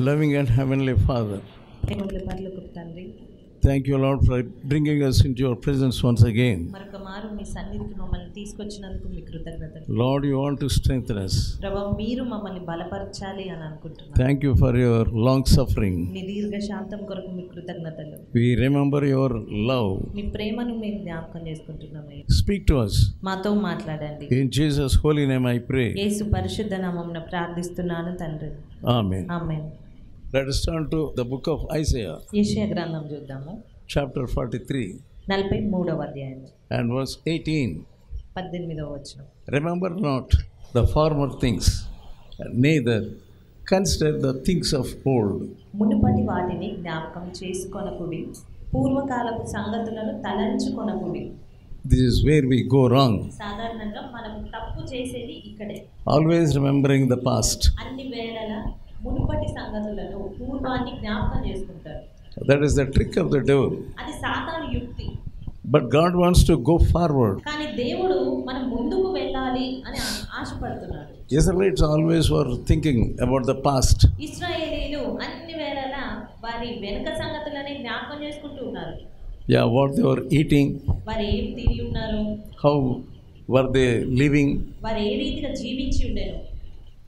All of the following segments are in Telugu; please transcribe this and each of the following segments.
Loving and Heavenly Father, thank you, Lord, for bringing us into your presence once again. Lord, you want to strengthen us. Thank you for your long suffering. We remember your love. Speak to us. In Jesus' holy name I pray. Amen. Amen. Let us turn to the book of Isaiah, chapter 43 and verse 18. Remember not the former things, neither consider the things of old. This is where we go wrong. Always remembering the past. That is the trick of the devil. But God wants to go forward. Israelites always were thinking about the past. Yeah, what they were eating, how were they living.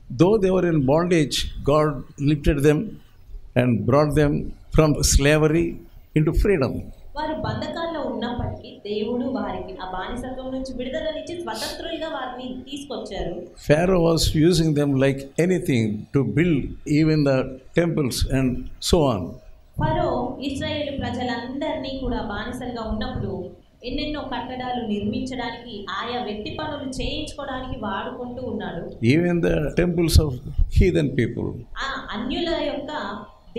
Though they were in bondage, God lifted them and brought them from slavery into freedom. Pharaoh was using them like anything to build even the temples and so on. ఎన్నెన్నో కట్టడాలు నిర్మించడానికి ఆయా వ్యక్తి పనులు చేయించుకోవడానికి వాడుకుంటూ ఉన్నాడు. Even the temples of heathen people, ఆ అన్యుల యొక్క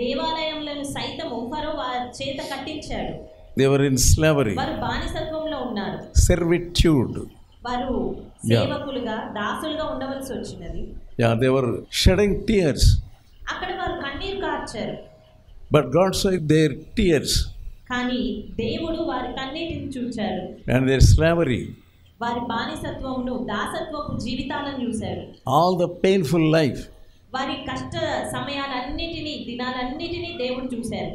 దేవాలయములను సైతము ఫరో వారి చేత కట్టించాడు. They were in slavery. వారు బానిసత్వంలో ఉన్నారు. Servitude. వారు సేవకులుగా దాసులుగా ఉండవలసి వచ్చినది. Yeah, they were shedding tears. అక్కడ వారు కన్నీరు కార్చారు. But God saw their tears. కానీ దేవుడు వారి కన్నీటిని చూచాడు. And their slavery. వారి బానిసత్వమును దాసత్వపు జీవితాలను చూశాడు. All the painful life. వారి కష్ట సమయాలన్నిటిని దినాలన్నిటిని దేవుడు చూశాడు.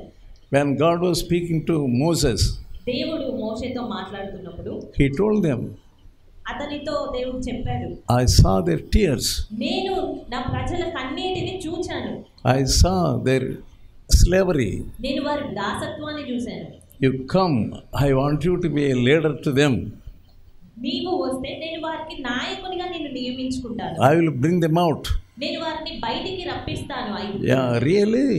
When God was speaking to Moses, దేవుడు మోషేతో మాట్లాడుతున్నప్పుడు he told them, అతనితో దేవుడు చెప్పాడు, I saw their tears. నేను నా ప్రజల కన్నీటిని చూచాను. I saw their slavery. నేను వారి దాసత్వాన్ని చూశాను. You come, I want you to be a leader to them. నీవు వస్తే నేను వారికి నాయకునిగా నిన్ను నియమించుకుంటాను. I will bring them out. నేను వారిని బయటికి రప్పిస్తాను. Yeah, really,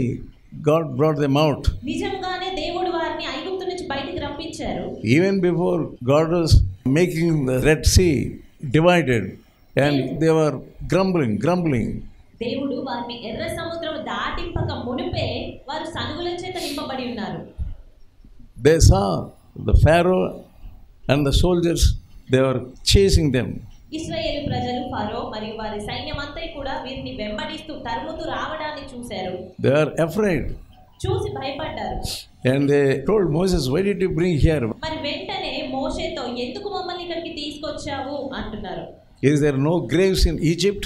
God brought them out. నిజంగానే దేవుడు వారిని ఐగుప్తు నుంచి బయటికి రప్పించారు. Even before God was making the Red Sea divided and they were grumbling. దేవుడు వారిని ఎర్ర సముద్రం దాటింపక మునిపే వారు సనుగుల చేత నింపబడి ఉన్నారు. They saw the Pharaoh and the soldiers, they were chasing them. ఇశ్రాయేలు ప్రజలు ఫరో మరియు వారి సైన్యమంతా కూడా వీరిని వెంబడిస్తూ తరుముతూ రావడాన్ని చూశారు. They are afraid. చూసి భయపడ్డారు. And they told Moses, why did you bring here? మరి వెంటనే మోషేతో ఎందుకు మమ్మల్ని ఇక్కడికి తీసుకొచ్చావు అంటున్నారు. Is there no graves in Egypt?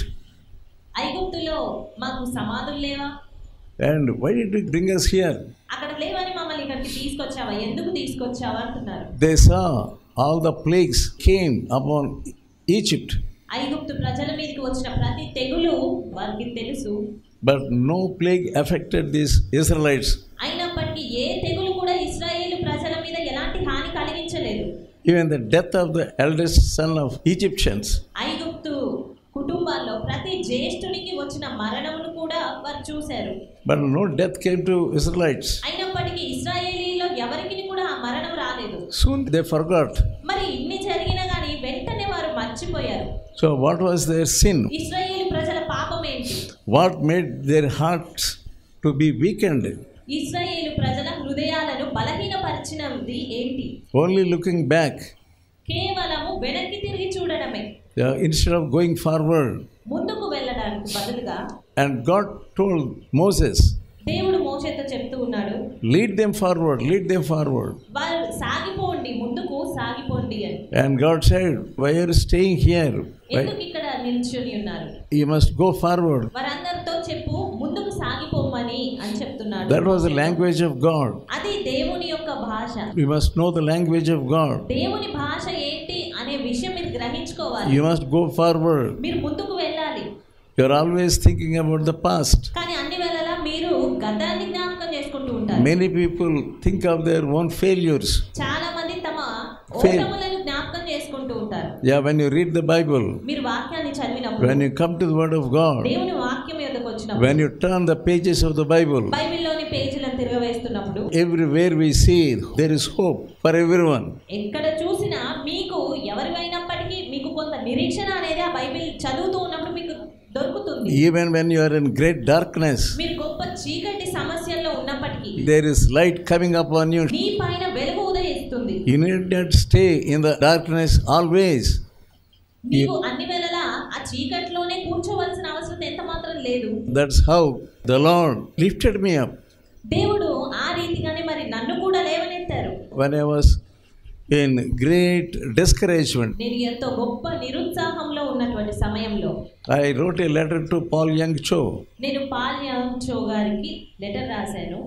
ఐగుప్తులో మాకు సమాధులు లేవా? And why did you bring us here? అక్కడ లేవని మమ్మల్ని ఇక్కడికి తీసుకొచ్చావా? ఎందుకు తీసుకొచ్చావా అంటున్నారు. They saw all the plagues came upon Egypt. ఐగుప్తు ప్రజల మీదకి వచ్చిన ప్రతి తెగులు వారికి తెలుసు. But no plague affected these Israelites. అయినప్పటికీ ఏ తెగులు కూడా ఇశ్రాయేలు ప్రజల మీద ఎలాంటి హాని కలిగించలేదు. Even the death of the eldest son of Egyptians. ఐగుప్తు కుటుంబాల్లో ప్రతి జ్యేష్ఠునికి వచ్చిన మరణమును కూడా వారు చూశారు. But no death came to Israelites. అయినప్పటికీ ఇశ్రాయేలీలో ఎవరికి కూడా ఆ మరణం రాలేదు. Soon they forgot. మరి ఇన్ని జరిగినా గానీ వెంటనే వారు మర్చిపోయారు. So what was their sin? ఇశ్రాయేలు ప్రజల పాపం ఏంటి? What made their hearts to be weakened? ఇశ్రాయేలు ప్రజల హృదయాలను బలహీనపరిచినది ఏంటి? Only looking back. కేవలము వెనక్కి తిరిగి చూడడమే. Instead of going forward. ముందుకు వెళ్ళడానికి బదులుగా. And God told Moses, దేవుడు మోషేతో చెప్తూ ఉన్నాడు, lead them forward. వారు సాగిపోండి, ముందుకు సాగిపోండి అని. And God said, why are you staying here? ఎందుకు ఇక్కడ నిల్చొని ఉన్నారు? You must go forward. వారందరితో చెప్పు ముందుకు సాగిపోమని That was the language of God. అది దేవుని యొక్క భాష. You must know the language of God. దేవుని భాష ఏంటి అనే విషయం మీరు గ్రహించుకోవాలి. You must go forward. మీరు ముందుకు వెళ్ళాలి. You are always thinking about the past. కానీ అన్ని వేళలా మీరు గతాన్ని జ్ఞాపకం చేసుకుంటూ ఉంటారు. Many people think of their own failures. చాలా మంది తమ ఓటములను జ్ఞాపకం చేసుకుంటూ ఉంటారు. Yeah, when you read the Bible, మీరు వాక్యాన్ని చదివినప్పుడు, when you come to the word of God, దేవుని వాక్యం యొద్దకు వచ్చినప్పుడు, when you turn the pages of the Bible, బైబిల్లోని పేజీలను తిరగవేస్తున్నప్పుడు, everywhere we see there is hope for everyone. ఎక్కడ చూసినా మీకు ఎవరికైనప్పటికీ మీకు కొంత నిరీక్షణ అనేది ఆ బైబిల్ చదువుతూ ఉన్నప్పుడు మీకు దొరుకుతుంది. Even when you are in great darkness, మీరు గొప్ప చీకటి సమస్యల్లో ఉన్నప్పటికీ there is light coming upon you. నీ పైన వెలుగు ఉదయిస్తుంది. You need not stay in the darkness always. నీవు అన్ని వేళలా ఆ చీకటిలోనే కూర్చోవలసిన అవసరం ఎంత మాత్రం లేదు. That's how the Lord lifted me up. దేవుడు ఆ రీతిగానే మరి నన్ను కూడా లేవనెత్తారు. When I was in great discouragement, నేను ఎంతో గొప్ప నిరుత్సాహంలో ఉన్నటువంటి సమయంలో I wrote a letter to Paul Young Cho. నేను పాల్ యాంగ్ చో గారికి లెటర్ రాశాను.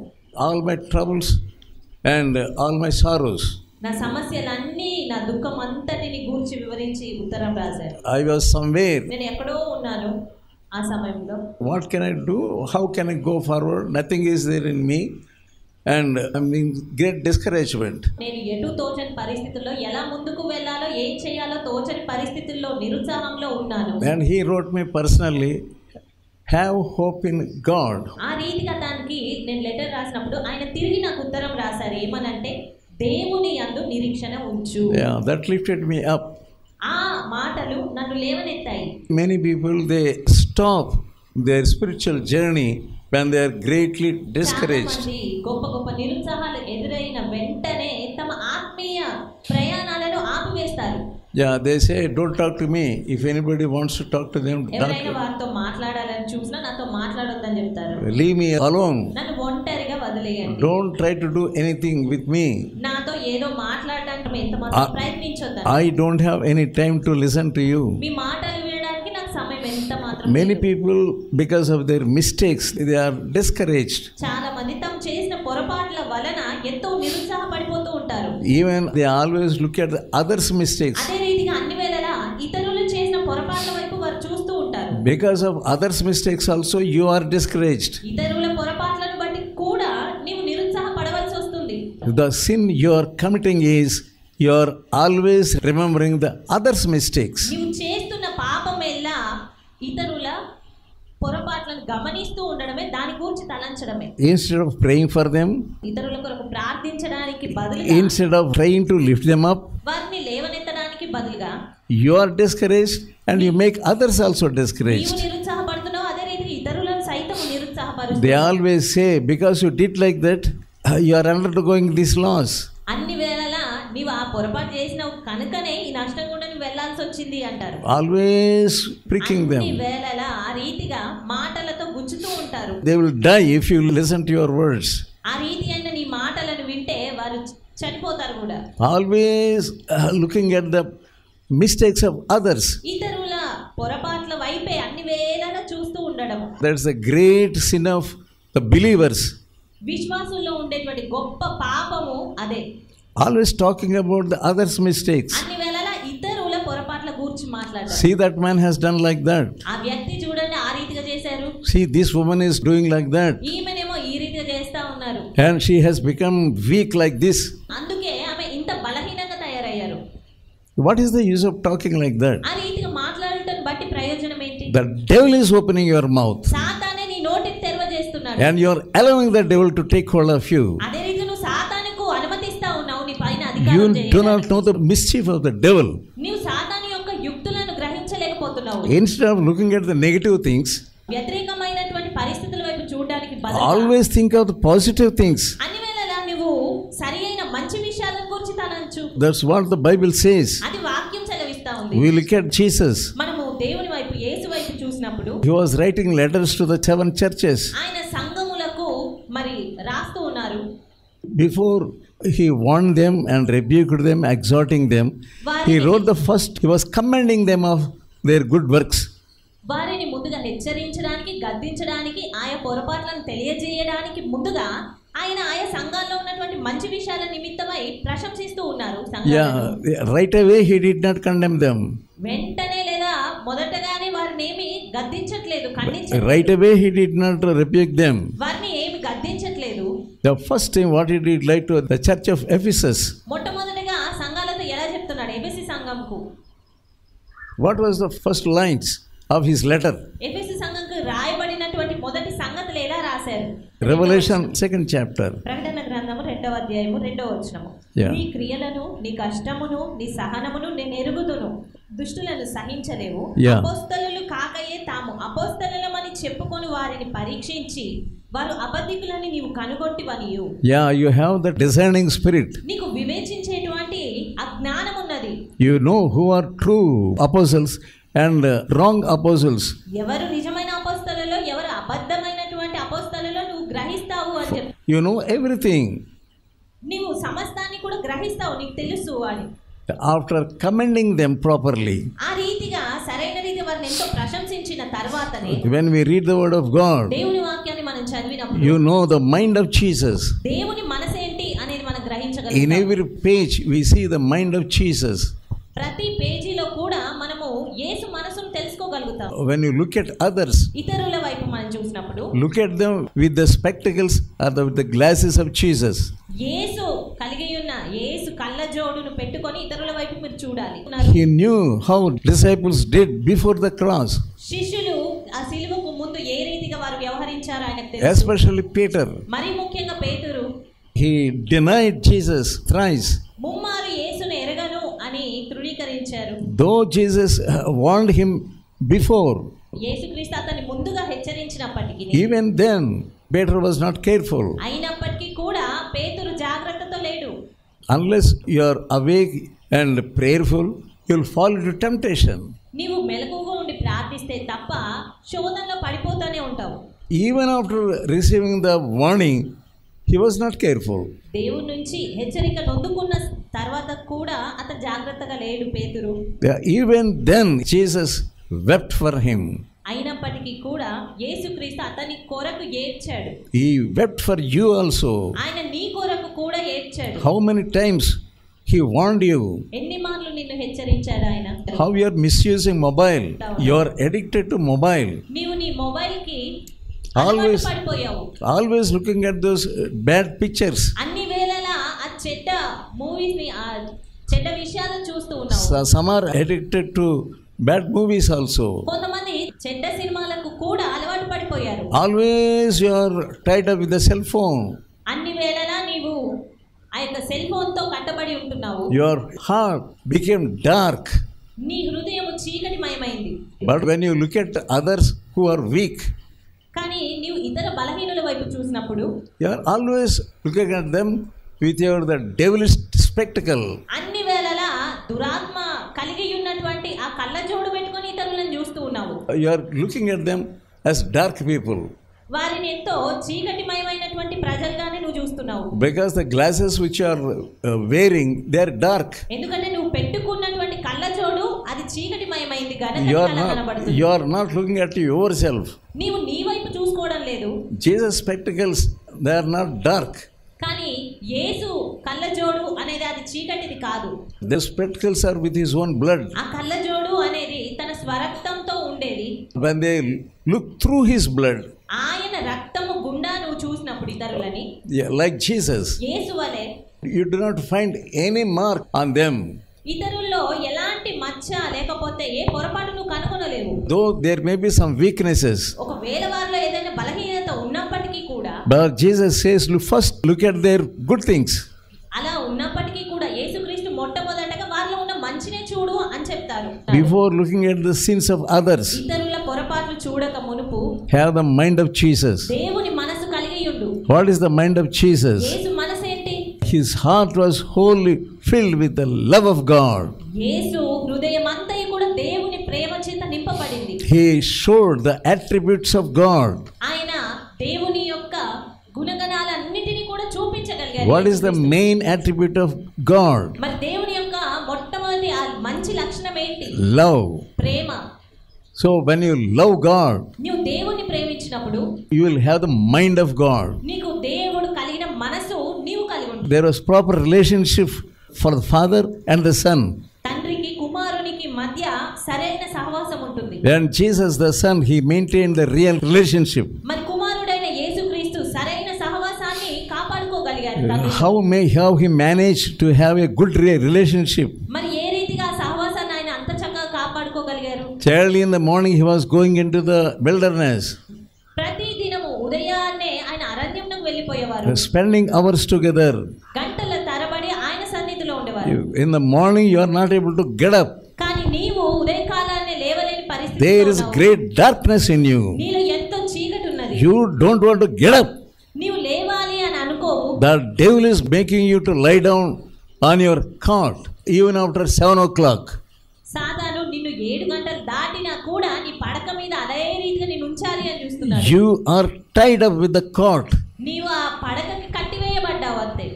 All my troubles and all my sorrows. నా సమస్యలన్నీ, నా దుఃఖం అంతటిని గూర్చి వివరించి ఉత్తరం రాశాను. I was somewhere. నేను ఎక్కడో ఉన్నాను ఆ సమయంలో. What can I do? How can I go forward? Nothing is there in me. And I'm in great discouragement. నేను ఎటు తోచని పరిస్థితుల్లో ఎలా ముందుకు వెళ్ళాలో ఏం చేయాలో తోచని పరిస్థితుల్లో నిరుత్సాహంలో ఉన్నాను. And he wrote me personally, have hope in God. ఆ రీతిగా దానికి నేను లెటర్ రాసినప్పుడు ఆయన తిరిగి నాకు ఉత్తరం రాశారు. ఏమనంటే, దేవుని యందు నిరీక్షణ ఉంచు. Yeah, that lifted me up. ఆ మాటలు నన్ను లేవనెత్తాయి. Many people, they stop their spiritual journey when they are greatly discouraged. చాలా మంది గొప్ప గొప్ప నిరుత్సాహాలు ఎదురైన వెంటనే తమ ఆత్మీయ ప్రయాణాలను ఆపివేస్తారు. Yeah, they say, don't talk to me. If anybody wants to talk to them, ఎవరైనా వారితో మాట్లాడాలని చూసినా నాతో మాట్లాడొద్దని చెప్తారు. leave me alone. నన్ను ఒంటరిగా వదిలేయండి. Don't try to do anything with me. నాతో ఏదో మాట్లాడడానికి ఎంత మాత్రం ప్రయత్నించొద్దని. I don't have any time to listen to you. మీ మాటలు వినడానికి నాకు సమయం ఎంత మాత్రం. Many people, because of their mistakes, they are discouraged. చాలా మంది తాము చేసిన పొరపాట్ల వలన ఎంతో నిరుత్సాహపడిపోతూ ఉంటారు. Even they always look at the others' mistakes. అదే రీతిగా అన్ని వేళలా ఇతరులు చేసిన పొరపాట్ల వైపు వారు చూస్తూ ఉంటారు. Because of others' mistakes also you are discouraged. ఇతరుల పొరపాట్లను బట్టి కూడా నీవు నిరుత్సాహపడవలసి వస్తుంది. The sin you are committing is you are always remembering the others' mistakes. నీవు చేస్తున్న పాపం ఎల్లా ఇతరుల పొరపాట్లను గమనిస్తూ ఉండడమే, దాని గురించి తలంచడమే. Instead of praying for them, ఇతరుల కొరకు ప్రార్థించడానికి బదులుగా, instead of trying to lift them up, వారిని లేవనెత్తడానికి బదులుగా you are discouraged and you make others also discouraged. నీవు నిరుత్సాహపడుతున్నావు, అదే రీతిగా ఇతరులను సైతం నిరుత్సాహపరుస్తున్నావు. They always say, because you did like that, you are undergoing this loss. అన్ని వేళలా నీవు ఆ పొరపాటు చేసినావు కనుకనే ఈ నష్టం కూడా నువ్వు వెళ్లాల్సి వచ్చింది అంటారు. Always pricking them. అన్ని వేళలా ఆ రీతిగా మాటలతో గుచ్చుతూ ఉంటారు. They will die if you listen to your words. ఆ రీతి అయిన నీ మాటలను వింటే వారు చనిపోతారు కూడా. Always looking at the mistakes of others. ఇతరుల పొరపాట్ల వైపే అన్ని వేళలా చూస్తూ ఉండడం. That's a great sin of the believers. విశ్వాసుల్లో ఉండేటువంటి గొప్ప పాపము అదే. Always talking about the others' mistakes. అన్ని వేళలా ఇతరుల పొరపాట్ల గురించి మాట్లాడతారు. See, that man has done like that. ఆ వ్యక్తి చూడండి ఆ రీతిగా చేశారు. See, this woman is doing like that. ఈమెనేమో ఈ రీతిగా చేస్తా ఉన్నారు. And she has become weak like this. అందుకే ఆమె ఇంత బలహీనంగా తయారయ్యారు. What is the use of talking like that? ఆ రీతిగా మాట్లాడటం బట్టి ప్రయోజనం ఏంటి? The devil is opening your mouth. సాతానే నీ నోటిని తెరవజేస్తున్నాడు. And you are allowing the devil to take hold of you. అదే రీతిగా నువ్వు సాతానుకు అనుమతిస్తా ఉన్నావు నీ పైన You అధికారం do not know the mischief of the devil. నీవు సాతాను యొక్క యుక్తులను గ్రహించలేకపోతున్నావు. Instead of looking at the negative things, వ్యతిరేకమైనటువంటి పరిస్థితుల వైపు చూడడానికి బదులుగా always think of the positive things. అన్ని వేళలా నువ్వు సరియైన మంచి విషయాల గురించి తలంచు. That's what the Bible says. అది వాక్యం సెలవిస్తా ఉంది. We look at Jesus. మనము దేవుని వైపు యేసు వైపు చూసినప్పుడు He was writing letters to the 7 churches. ఆయన సంఘములకు మరి రాస్తూ ఉన్నారు. Before he warned them and rebuked them, exhorting them, he wrote the first, he was commending them of their good works. వారిని ముందుగా హెచ్చరించడానికి, గద్దించడానికి, ఆయా పొరపాట్లను తెలియజేయడానికి ముందుగా ఆయన ఆయా సంఘాల్లో ఉన్నటువంటి మంచి విషయాల నిమిత్తమై ప్రశంసిస్తూ ఉన్నారు. Right away he did not condemn them. వెంటనే లేదా మొదటగానే వారిని ఏమి గద్దించట్లేదు, ఖండించట్లేదు. Right away he did not rebuke them. వారిని ఏమి గద్దించట్లేదు. The first thing what he did like to the church of Ephesus. మొట్టమొదటిగా సంఘాలతో ఎలా చెప్తున్నాడు ఎఫెసీ సంఘంకు? What was the first lines of his letter? ఎఫెసీ సంఘంకు రాయబడినటువంటి మొదటి సంగతులు ఎలా రాశారు? Revelation 2nd chapter. ప్రకటన గ్రంథము 2వ అధ్యాయము 2వ వచనము. నీ క్రియలను, నీ కష్టమును, నీ సహనమును నేను ఎరుగుదును. దుష్టులను సహించలేవు. అపోస్తలులు కాకయే తాము అపోస్తలులమని చెప్పుకొని వారిని పరీక్షించి వారు అబద్ధికులని నీవు కనుగొట్టివనియు. You have the discerning spirit. నీకు వివేచించేటువంటి అజ్ఞానం ఉన్నది. You know who are true apostles and wrong apostles. ఎవరు నిజమైన అపోస్తలులో, ఎవరు అబద్ధమైనటువంటి అపోస్తలులో నువ్వు గ్రహిస్తావు అని చెప్పి. You know everything. నీవు సమస్తాన్ని కూడా గ్రహిస్తావు, నీకు తెలుసు అని. After commending them properly, ఆ రీతిగా సరైన రీతి వారిని ఎంతో ప్రశంసించిన తర్వాతనే when we read the word of God, దేవుని వాక్యాన్ని మనం చదివినప్పుడు you know the mind of Jesus. దేవుని మనసు ఏంటి అనేది మనం గ్రహించగలుగుతాం. In every page we see the mind of Jesus. ప్రతి పేజీలో కూడా మనము యేసు మనసును తెలుసుకోగలుగుతాం. When you look at others, ఇతరుల వైపు మనం చూసినప్పుడు look at them with the spectacles or with the glasses of Jesus. యేసు కలిగి ఉన్న యేసు కళ్ళజోడును పెట్టుకొని ఇతరుల వైపు మీరు చూడాలి. He knew how disciples did before the cross. శిష్యులు ఆ సిలువకు ముందు ఏ రీతిగా వారు వ్యవహరించారో ఆయనకు తెలుసు. Especially Peter. మరి ముఖ్యంగా పేతురు. He denied Jesus thrice. ముమ్మారు యేసును ఎరగను అని తృణీకరించారు. Though Jesus warned him before, యేసుక్రీస్తు అతన్ని ముందుగా హెచ్చరించినప్పటికీ even then Peter was not careful. అయినప్పటికీ కూడా పేతురు జాగ్రత్తతో లేడు. Unless you are awake and prayerful, you will fall into temptation. నీవు మెలకువగా ఉండి ప్రార్థిస్తే తప్ప శోధనలో పడిపోతూనే ఉంటావు. Even after receiving the warning, he was not careful. దేవుని నుంచి హెచ్చరిక నొందుకున్న తర్వాత కూడా అతను జాగ్రత్తగా లేడు పేతురు. Even then Jesus wept for him. అయినప్పటికీ కూడా యేసుక్రీస్తు అతని కొరకు ఏడ్చాడు. He wept for you also. ఆయన నీ కొరకు కూడా ఏడ్చాడు. How many times he warned you? ఎన్ని మార్లు నిన్ను హెచ్చరించాడు ఆయన. How you are misusing mobile? You are addicted to mobile. నీవు నీ మొబైల్ కి always పడిపోయావు. Always looking at those bad pictures. అన్ని వేళలా ఆ చెడ్డ మూవీస్ ని, ఆ చెడ్డ విషయాలను చూస్తూ ఉన్నావు. Some are addicted to bad movies also. కొంతమంది చెడ్డ సినిమాలకు కూడా అలవాటు పడిపోయారు. Always you are tied up with the cell phone. అన్ని వేళలా నీవు ఆ యొక్క సెల్ ఫోన్ తో కట్టబడి ఉంటున్నావు. Your heart became dark. నీ హృదయం చీకటిమయమైంది. But when you look at others who are weak, కానీ నీవు ఇతర బలహీనుల వైపు చూసినప్పుడు you are always looking at them with the devilish spectacle. అన్ని వేళలా దురాత్మ కలిగి ఉన్నటువంటి ఆ కళ్ళజోడు పెట్టుకొని ఇతరులను చూస్తూ ఉన్నావు. You are looking at them as dark people. వారిని ఎంతో చీకటిమయమైనటువంటి ప్రజలుగానే నువ్వు చూస్తున్నావు. Because the glasses which you are wearing, they are dark. ఎందుకంటే నువ్వు పెట్టుకున్నటువంటి కళ్ళజోడు అది చీకటిమయమైంది గనక కనబడుతుంది. You are not looking at yourself. నీవు నీ వైపు చూసుకోవడం లేదు. Jesus spectacles, they are not dark. కానీ యేసు కళ్ళజోడు అనేది అది చీకటిది కాదు. The spectacles are with his own blood. ఆ కళ్ళజోడు అనేది తన స్వరక్తంతో ఉండేది. When they look through his blood, ఆయన రక్తము గుండా నువ్వు చూసినప్పుడు ఇతరులని, like Jesus, యేసు వలె, you do not find any mark on them. ఇతరుల్లో ఎలాంటి మచ్చ లేకపోతే ఏ పొరపాటు నువ్వు కనుగొనలేవు. Though there may be some weaknesses, ఒకవేళ వారిలో ఏదైనా బలహీనత ఉన్నప్పటికీ కూడా, but Jesus says, first look at their good things. అలా ఉన్నప్పటికీ కూడా యేసుక్రీస్తు మొట్టమొదటగా వారిలో ఉన్న మంచినే చూడు అని చెప్తారు. Before looking at the sins of others, ఇతరుల పొరపాట్లు చూడక మునుపు have the mind of Jesus. దేవుని మనసు కలిగి ఉండు. What is the mind of Jesus? యేసు మనసు ఏంటి? His heart was wholly filled with the love of God. యేసు హృదయమంతయు కూడా దేవుని ప్రేమ చేత నింపబడింది. He showed the attributes of God. ఆయన దేవుని యొక్క గుణగణాలన్నిటిని కూడా చూపించగలిగారు. What is the main attribute of God? మరి దేవుని యొక్క మొట్టమొదటి మంచి లక్షణం ఏంటి? Love. Prema. So when you love God, నీవు దేవుని ప్రేమించినప్పుడు you will have the mind of God. నీకు దేవుడు కలిగిన మనసు నీవు కలిగి ఉంటావు. There was proper relationship for the father and the son. తండ్రికి కుమారునికి మధ్య సరైన సహవాసం ఉంటుంది. And Jesus the son, he maintained the real relationship. మరి కుమారుడైన యేసుక్రీస్తు సరైన సహవాసాన్ని కాపాడుకోగలిగారు. How he managed to have a good relationship. మరి ఏ రీతిగా సహవాసాన్ని ఆయన అంత చక్కగా కాపాడుకోగలిగారు? Early in the morning he was going into the wilderness. ప్రతి దినము ఉదయాన్నే ఆయన అరణ్యంలోకి వెళ్ళిపోయేవారు. Spending hours together. గంటల తరబడి ఆయన సన్నిధిలో ఉండేవారు. In the morning you are not able to get up. కానీ నీవు ఉదయకాలాన్నే లేవలేని పరిస్థితిలో There is great darkness in you. నీలో ఎంతో చీకటి ఉన్నది. You don't want to get up. నీవు లేవాలి అని అనుకోవు. The devil is making you to lie down on your cot even after 7 o'clock. సాతాను నిన్ను 7 గంటలు దాటినా కూడా నీ పడక మీద అదే రీతిగా నిన్ను ఉంచాలి అని చూస్తున్నాడు. You are tied up with the cot. నీవు ఆ పడకకి కట్టివేయబడ్డావు అంతే.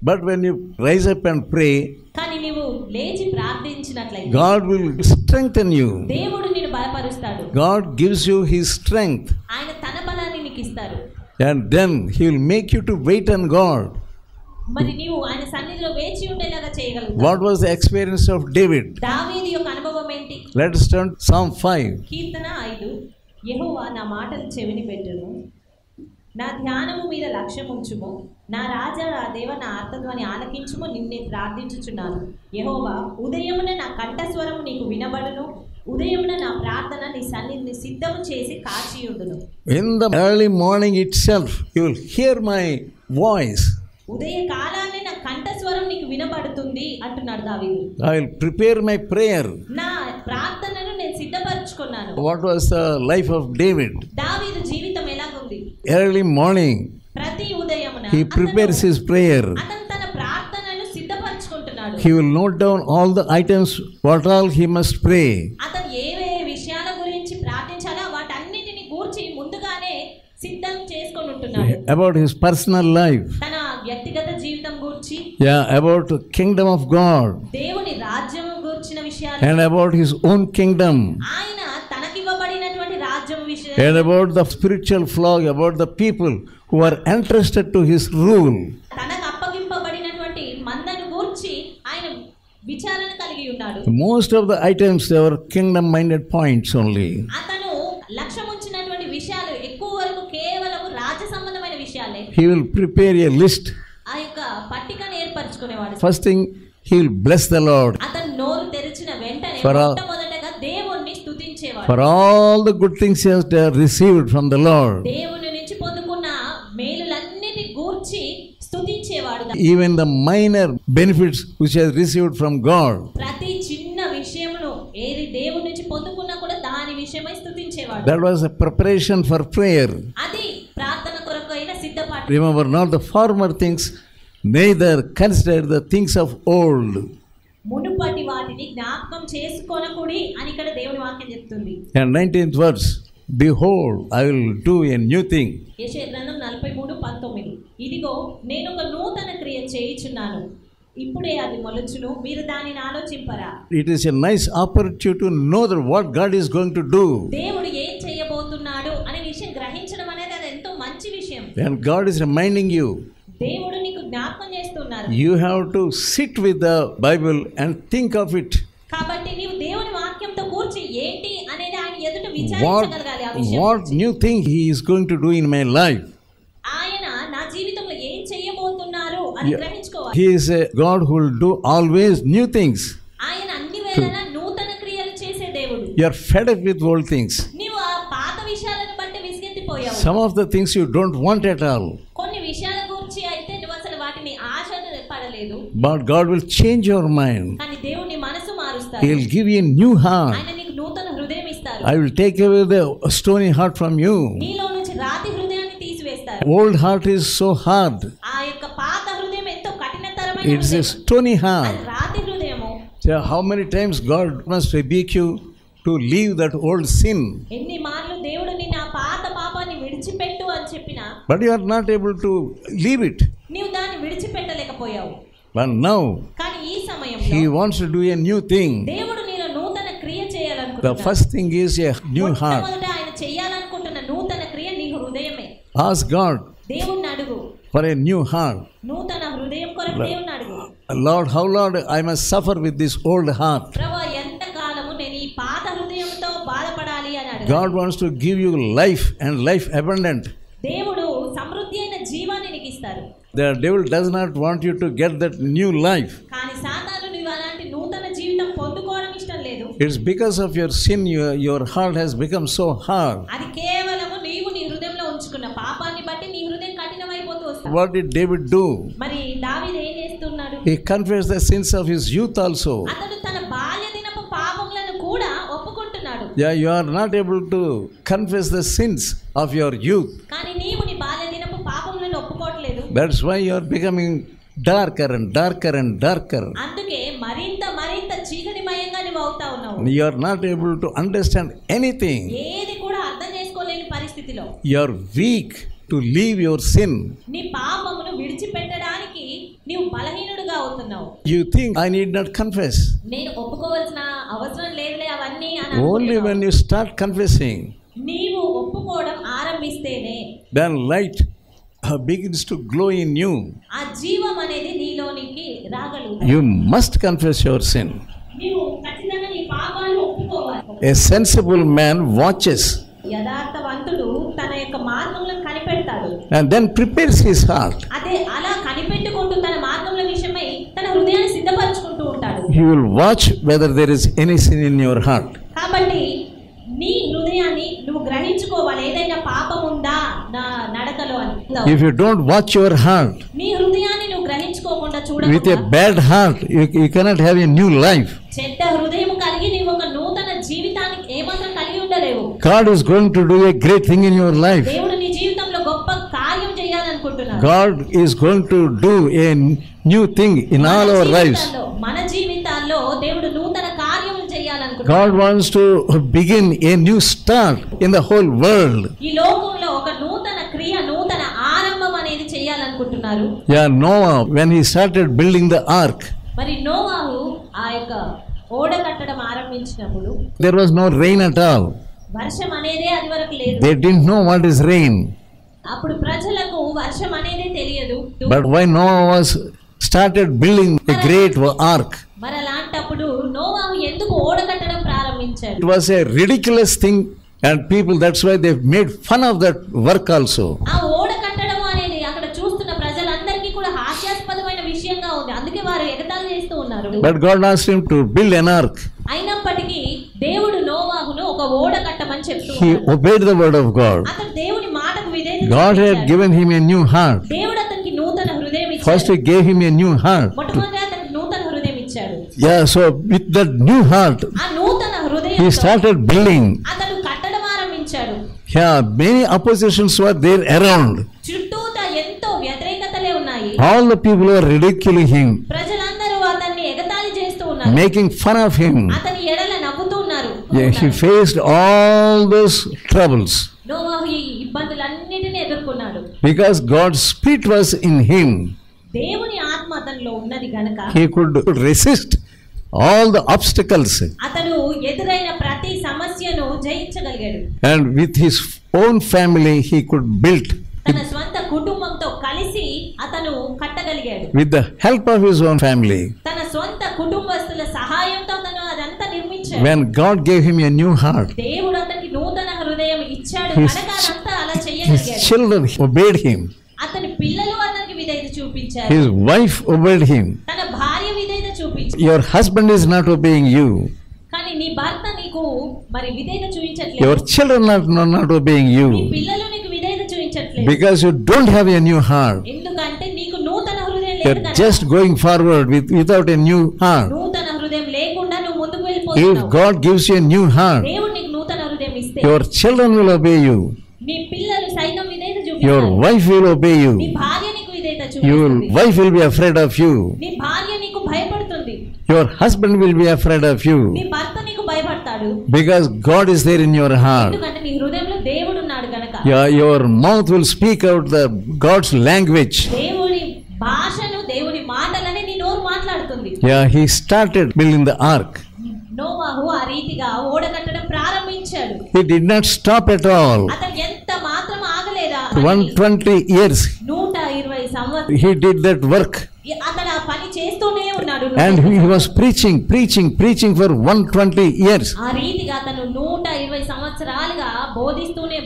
But when you rise up and pray, కానీ నీవు లేచి ప్రార్థించినట్లయితే God will strengthen you. దేవుడు నిన్ను బలపరుస్తాడు. God gives you his strength. ఆయన తన బలాన్ని నీకు ఇస్తారు. And then he will make you to wait on God. మరి నీవు ఆయన సన్నిధిలో వేచి ఉండేలాగా చేయగలుగుతావు. What was the experience of David? దావీదు యొక్క అనుభవం ఏంటి? Let us turn to Psalm 5. కీర్తన 5. యెహోవా నా మాటలు చెవిని పెట్టును, నా ధ్యానము మీద లక్ష్యం ఉంచుము, నా రాజా నా దేవ నా ఆర్తధ్వని ఆలకించుము, నిన్నే ప్రార్థించుచున్నాను. యెహోవా ఉదయమున నా కంఠస్వరము నీకు వినబడును, ఉదయమున నా ప్రార్థన నీ సన్నిధిని సిద్ధము చేసి కాచియుండును. In the early morning itself you will hear my voice. ఉదయ కాలాన్ని నా కంఠస్వరం నీకు వినబడుతుంది అంటున్నాడు దావీదు. I will prepare my prayer. నా ప్రార్థనను నేను సిద్ధపరచుకున్నాను. What was the life of David? దావీదు జీవితం ఎలాగుంది? Early morning ప్రతి ఉదయమున he prepares his prayer. అతను తన ప్రార్థనను సిద్ధపరచుకుంటున్నాడు. He will note down all the items what all he must pray. అతను ఏ విషయాల గురించి ప్రార్థించాలో వాటన్నిటిని గూర్చి ముందుగానే సిద్ధం చేసుకొని ఉంటున్నాడు. About his personal life. తన వ్యక్తిగత జీవితం గురించి, About the kingdom of God. దేవుని రాజ్యం గురించిన విషయాలు, And about his own kingdom. ఆయన తనకివ్వబడినటువంటి రాజ్యం విషయం, And about the spiritual flock, about the people who are entrusted to his rule. తనకు అప్పగింపబడినటువంటి మందను గురించి ఆయన విచారణ కలిగి ఉన్నాడు. Most of the items they were kingdom minded points only. అతను లక్ష్యం ఉంచినటువంటి విషయాలు ఎక్కువ వరకు కేవలం రాజ్య సంబంధమైన విషయాలే. He will prepare a list. ఆ యొక్క పట్టికను ఏర్పరచుకునేవాడు. First thing, he will bless the Lord. అతను నోరు తెరిచిన వెంటనే మొట్టమొదటగా దేవుణ్ణి స్తుతించేవాడు. For all the good things he has received from the Lord. దేవుని నుంచి పొందుకున్న మేలులన్నిటి గూర్చి స్తుతించేవాడు. Even the minor benefits which he has received from God. ప్రతి చిన్న విషయమును ఏది దేవుని నుంచి పొందుకున్నా కూడా దాని విషయమై స్తుతించేవాడు. That was a preparation for prayer. అది ప్రార్థన కొరకైన సిద్ధపాటు. Remember not the former things, neither consider the things of old. మునుపటి వాటిని జ్ఞాపకం చేసుకోనకుడి అని ఇక్కడ దేవుని వాక్యం చెప్తుంది. And 19th verse, behold, I will do a new thing. యెషయా గ్రంథం 43:19. ఇదిగో నేను ఒక నూతన క్రియ చేయుచున్నాను, ఇప్పుడే అది మొలచును, మీరు దానిని ఆలోచింపరా. It is a nice opportunity to know that what God is going to do. దేవుడు ఏం చేయబోతున్నాడు అనే విషయం గ్రహించడం అనేది అది ఎంతో మంచి విషయం. And God is reminding you. దేవుడు నీకు జ్ఞాపకం చేస్తున్నారు. You have to sit with the Bible and think of it. కాబట్టి నీవు దేవుని వాక్యంతో కూర్చి ఏంటి అనేది ఆయన ఎదుట విచారించగలగాలి. ఆ విషయం What new thing he is going to do in my life. ఆయన నా జీవితంలో ఏం చేయబోతున్నారు అని గ్రహించుకోవాలి. He is a God who will do always new things. ఆయన అన్ని వేళలా నూతన క్రియలు చేసే దేవుడు. You are fed up with old things. నీవు ఆ పాత విషయాలను బట్టి విసిగెత్తిపోయావు. Some of the things you don't want at all. కొన్ని విషయాల గురించి అయితే నువ్వు అసలు వాటిని ఆశ పడలేదు. But God will change your mind. కానీ దేవుడు నీ మనసు మారుస్తాడు. He will give you a new heart. ఆయన నీకు నూతన హృదయం ఇస్తారు. I will take away the stony heart from you. నీలో నుంచి రాతి హృదయాన్ని తీసివేస్తారు. Old heart is so hard. ఆ యొక్క పాత హృదయం ఎంతో కఠినతరమైన It's a stony heart. రాతి హృదయము. So how many times God must rebuke you to leave that old sin? ఎన్ని మార్లు దేవుడు నిన్ను ఆ పాత పాపాన్ని విడిచిపెట్టు అని చెప్పినా But you are not able to leave it. నీవు దాన్ని విడిచిపెట్టలేకపోయావు. But now కానీ ఈ సమయంలో He wants to do a new thing. దేవుడు నీలో నూతన క్రియ చేయాలనుకుంటున్నాడు. చేయాలనుకుంటున్నాడు. The first thing is a new heart. మొట్టమొదట ఆయన చేయాలనుకుంటున్న నూతన క్రియ నీ హృదయమే. Ask God దేవుణ్ణి అడుగు for a new heart. నూతన హృదయం కొరకు దేవుణ్ణి అడుగు. Lord, how Lord I must suffer with this old heart. ప్రభువా ఎంత కాలము నేను ఈ పాత హృదయంతో బాధపడాలి అని అడుగు. God wants to give you life and life abundant. దేవుడు సమృద్ధి అయిన జీవాన్ని నీకు ఇస్తాడు. The devil does not want you to get that new life. కానీ సాతాను నీవు అలాంటి నూతన జీవితం పొందుకోవడం ఇష్టం లేదు. It's because of your sin your heart has become so hard. అది కేవలము నీవు నీ హృదయంలో ఉంచుకున్న పాపాన్ని బట్టి నీ హృదయం కఠినమైపోతూ వస్తుంది. What did David do? మరి దావీదు ఏం చేస్తున్నాడు? He confessed the sins of his youth also. అతడు తన బాల్య దినపు పాపములను కూడా ఒప్పుకుంటున్నాడు. Yeah, you are not able to confess the sins of your youth. కానీ నీవు నీ బాల్య దినపు పాపములను ఒప్పుకోవట్లేదు. That's why you are becoming darker and darker and darker. అందుకే మరింత చీకటిమయంగా నీవు అవుతా ఉన్నావు. You are not able to understand anything. ఏది కూడా అర్థం చేసుకోలేని పరిస్థితిలో. You are weak to leave your sin. నీ పాపమును విడిచిపెట్టడానికి నీవు బలహీనుడిగా అవుతున్నావు. You think I need not confess. నేను ఒప్పుకోవాల్సిన అవసరం లేదులే అవన్నీ అని. Only when you start confessing, నీవు ఒప్పుకోవడం ఆరంభిస్తేనే then light begins to glow in you. ఆ జీవం అనేది నీలోనికి రాగలుగుతుంది. You must confess your sin. నీవు ఖచ్చితంగా నీ పాపాలను ఒప్పుకోవాలి. A sensible man watches యథార్థవంతుడు తన యొక్క మార్గములను కనిపెడతాడు. and then prepares his heart. అదే అలా కనిపెట్టుకుంటూ తన మార్గముల విషయమై తన హృదయాన్ని సిద్ధపరచుకుంటూ ఉంటాడు. He will watch whether there is any sin in your heart. కాబట్టి నీ హృదయాన్ని నువ్వు గ్రహించుకోవాలి, ఏదైనా పాపం ఉందా నా నడకలో అని. If you don't watch your heart, నీ హృదయాన్ని నువ్వు గ్రహించుకోకుండా చూడకుండా, with a bad heart you cannot have a new life. చెడ్డ హృదయం కలిగి నీవు ఒక నూతన జీవితానికి ఏమాత్రం కలిగి ఉండలేవు. God is going to do a great thing in your life. దేవుడు నీ జీవితంలో గొప్ప కార్యం చేయాలనుకుంటున్నాడు. God is going to do a new thing in all our lives. మన జీవితాల్లో దేవుడు నూతన కార్యములు చేయాలనుకుంటున్నాడు. God wants to begin a new start in the whole world. ఈ లోకంలో ఒక నూతన క్రియ, నూతన ఆరంభం అనేది చేయాలనుకుంటున్నారు. Yeah, Noah, when he started building the ark, మరి నోవాహు ఆ యొక్క ఓడ కట్టడం ఆరంభించినప్పుడు there was no rain at all. వర్షం అనేదే అది వరకు లేదు. They didn't know what is rain. అప్పుడు ప్రజలకు వర్షం అనేదే తెలియదు. But when Noah was started building a great ark, మరి అలాంటప్పుడు నోవాహు ఎందుకు ఓడ కట్టడం ప్రారంభించాడు? it was a ridiculous thing and people, that's why they made fun of that work also. ఆ ఓడ కట్టడం అనేది అక్కడ చూస్తున్న ప్రజలందరికీ కూడా హాస్యాస్పదమైన విషయంగా ఉంది. అందుకే వారు ఎగతాళి చేస్తూ ఉన్నారు. But God asked him to build an ark. అయినప్పటికీ దేవుడు నోవాహును ఒక ఓడ కట్టమని చెప్తున్నాడు. He obeyed the word of God. అతడు దేవుని మాటకు విధేయత God had given him a new heart. దేవుడు అతనికి నూతన హృదయం ఇచ్చాడు. First he gave him a new heart. మొట్టమొదట అతనికి నూతన హృదయం ఇచ్చాడు. Yeah, so with that new heart ఆ నూతన హృదయం he started building. అతడు కట్టడం ఆరంభించాడు. Yeah, many oppositions were there around. చుట్టూతా ఎంతో వ్యతిరేకతలే ఉన్నాయి. All the people were ridiculing him, ప్రజలందరూ అతన్ని ఎగతాళి చేస్తూ ఉన్నారు, making fun of him. అతని ఎడల నవ్వుతూ ఉన్నారు. Yeah, he faced all those troubles నోవాహు ఈ ఇబ్బందులన్నిటిని ఎదుర్కొన్నాడు. because God's spirit was in him. దేవుని ఆత్మ అతనిలో ఉన్నది గనుక He could resist all the obstacles, అతడు ఎదురైన ప్రతి సమస్యను జయించగలిగాడు. and with his own family he could build. తన స్వంత కుటుంబంతో కలిసి అతను కట్టగలిగాడు. With the help of his own family, తన స్వంత కుటుంబస్తుల సహాయంతో అతను అదంతా నిర్మించాడు. when God gave him a new heart, దేవుడు అతనికి నూతన హృదయం ఇచ్చాడు His- కనుక అదంతా అలా his చేయగలిగాడు. children obeyed him, అతని పిల్లలు అతనికి విధేయత చూపించారు. his wife obeyed him. తన భార్య విధేయత చూపించారు. Your husband is not obeying you, కానీ నీ భర్త నీకు మరి విధేయత చూపించట్లేదు. your children are not obeying నీ you పిల్లలు నీకు విధేయత చూపించట్లేదు. because you don't have a new heart. ఎందుకంటే నీకు నూతన హృదయం You're లేదు కనుక. just going forward without a new heart. నూతన హృదయం లేకుండా నువ్వు ముందుకు If వెళ్ళిపోతున్నావు. God gives you a new heart, దేవుడు నీకు నూతన హృదయం ఇస్తే your children will obey you, నీ పిల్లలు సైతం విధేయత your చూపిస్తారు. wife will obey నీ you, భార్య నీకు విధేయత your చూపిస్తుంది. wife will be afraid of you, నీ భార్య నీకు భయపడుతుంది. your husband will be afraid of నీ you, భర్త నీకు భయపడతాడు. because God is there in your heart. ఎందుకంటే నీ హృదయంలో దేవుడు ఉన్నాడు గనక. Your mouth will speak out the God's language. దేవుని భాషను, దేవుని మాటలని నీ నోరు మాట్లాడుతుంది. Yeah, he started building the ark. నోవాహు ఆ రీతిగా ఓడ కట్టడం ప్రారంభించాడు. He did not stop at all. అతను ఎంత మాత్రం ఆగలేదా? 120 years 120 సంవత్సరాలు he did that work. అతను ఆ పని చేస్తూనే ఉన్నాడు. And he was preaching for 120 years. ఆ రీతిగా అతను 120 సంవత్సరాలుగా బోధిస్తూనే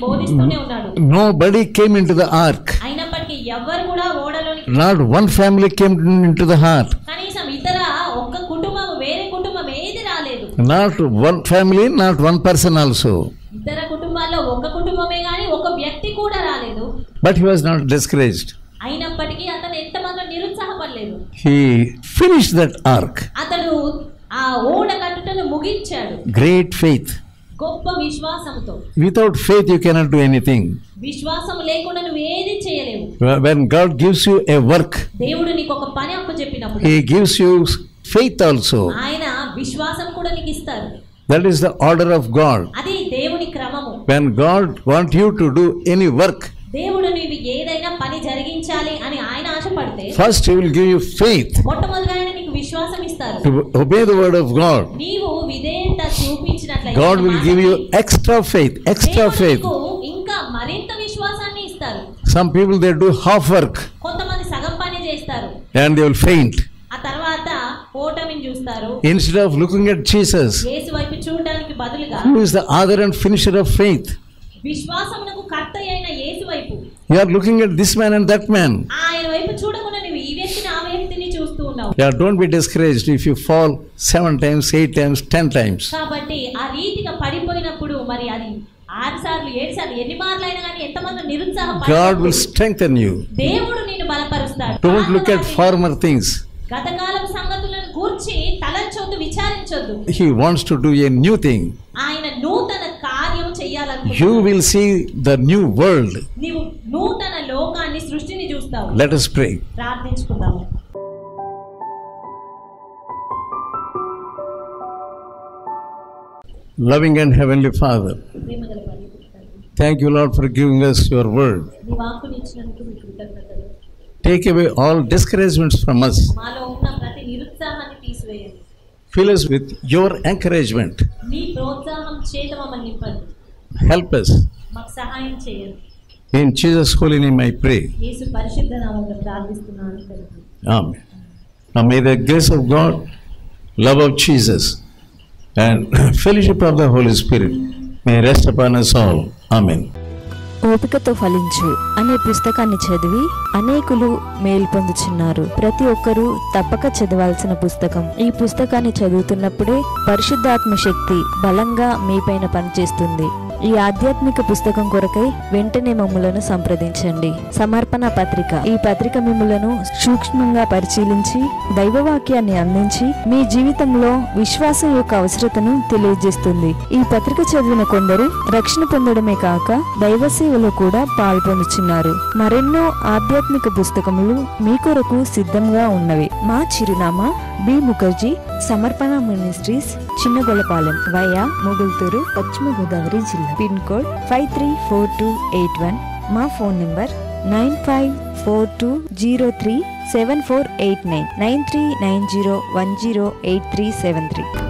ఉన్నాడు. Nobody came into the ark. అయినప్పటికీ ఎవరు కూడా ఓడలోనికి, not one family came into the ark. కనీసం ఇతర ఒక్క కుటుంబం, వేరే కుటుంబం ఏది రాలేదు. Not one family, not one person also. ఇతర కుటుంబాల్లో ఒక కుటుంబమే గాని ఒక వ్యక్తి కూడా రాలేదు. But he was not discouraged. అయినప్పటికీ అతను ఎంతమాత్రం నిరుత్సాహపడలేదు. He finished that ark. అతడు ఆ ఓడ కట్టుటను ముగించాడు. Great faith. గొప్ప విశ్వాసంతో. Without faith you cannot do anything. విశ్వాసం లేకుండా నువ్వు ఏది చేయలేవు. When God gives you a work, దేవుడు నీకు ఒక పని అప్పచెప్పినప్పుడు He gives you faith also. ఆయన విశ్వాసం కూడా నీకు ఇస్తారు. That is the order of God. అది దేవుని క్రమము. When God wants you to do any work, దేవుడు నీవు ఏదైనా పని జరిగించాలి అని ఆయన ఆశపడితే first He will give you faith మొట్టమొదటిగా ఆయన నీకు విశ్వాసం ఇస్తారు. to obey the word of God. నీవు విధేయత చూపించినట్లయితే God will give you extra faith. ఇంకా మరింత విశ్వాసాన్ని ఇస్తారు. Some people, they do half work కొంతమంది సగం పని చేస్తారు and they will faint. ఆ తర్వాత ఓటమిని చూస్తారు. Instead of looking at Jesus, యేసు వైపు చూడడానికి బదులుగా, who is the author and finisher of faith, విశ్వాసమునకు కర్త అయిన యేసు వైపు you are looking at this man and that man. ఆయన వైపు చూడకుండా నువ్వు ఈ వ్యక్తిని ఆ వ్యక్తిని చూస్తూ ఉన్నావు. Yeah, don't be discouraged if you fall 7 times, 8 times, 10 times. కాబట్టి ఆ రీతిగా పడిపోయినప్పుడు మరి అది 6 సార్లు 7 సార్లు ఎన్ని మార్లు అయినా కానీ ఎంతమంది నిరుత్సాహపడతారు. God will strengthen you. దేవుడు నిన్ను బలపరుస్తాడు. Don't look at former things. గతకాలం సంగతులను గూర్చి తలంచొద్దు, విచారించొద్దు. He wants to do a new thing. ఆయన నూతన కార్యం చేయాలనుకుంటున్నాడు. You will see the new world. నీవు నూతన లోకాన్ని, సృష్టిని చూస్తావు. Let us pray. ప్రార్థించుకుందాము. Loving and heavenly Father, thank you, Lord, for giving us your word. నీ వాక్కుని ఇచ్చినందుకు మీకు కృతజ్ఞతలు. Take away all discouragements from us. మాలో ఉన్న ప్రతి నిరుత్సాహాన్ని తీసివేయండి. Fill us with your encouragement. నీ ప్రోత్సాహం చేత మమ్మల్ని నింపండి. Help us. మాకు సహాయం చేయండి. In Jesus' holy name I pray. యేసు పరిశుద్ధ నామములో ప్రార్థిస్తున్నాను తండ్రి. Amen. Now may the grace of God, love of Jesus, and fellowship of the Holy Spirit may rest upon us all. Amen. ఓపికతో ఫలించు అనే పుస్తకాన్ని చదివి అనేకులు మేలు పొందుచున్నారు. ప్రతి ఒక్కరూ తప్పక చదవాల్సిన పుస్తకం. ఈ పుస్తకాన్ని చదువుతున్నప్పుడే పరిశుద్ధాత్మ శక్తి బలంగా మీపైన పనిచేస్తుంది. ఈ ఆధ్యాత్మిక పుస్తకం కొరకై వెంటనే మమ్ములను సంప్రదించండి. సమర్పణ పత్రిక. ఈ పత్రిక మిమ్ములను సూక్ష్మంగా పరిశీలించి దైవవాక్యాన్ని అందించి మీ జీవితంలో విశ్వాసం యొక్క అవసరతను తెలియజేస్తుంది. ఈ పత్రిక చదివిన కొందరు రక్షణ పొందడమే కాక దైవ సేవలో కూడా పాల్పొందుచున్నారు. మరెన్నో ఆధ్యాత్మిక పుస్తకములు మీ కొరకు సిద్ధంగా ఉన్నవి. మా చిరునామా బి ముఖర్జీ, సమర్పణ మినిస్ట్రీస్, చిన్నగొలపాలెం, వయా మొగుల్తూరు, పశ్చిమ గోదావరి జిల్లా. Pin code 534281. మా ఫోన్ నంబర్ 9542037489, 9390108373.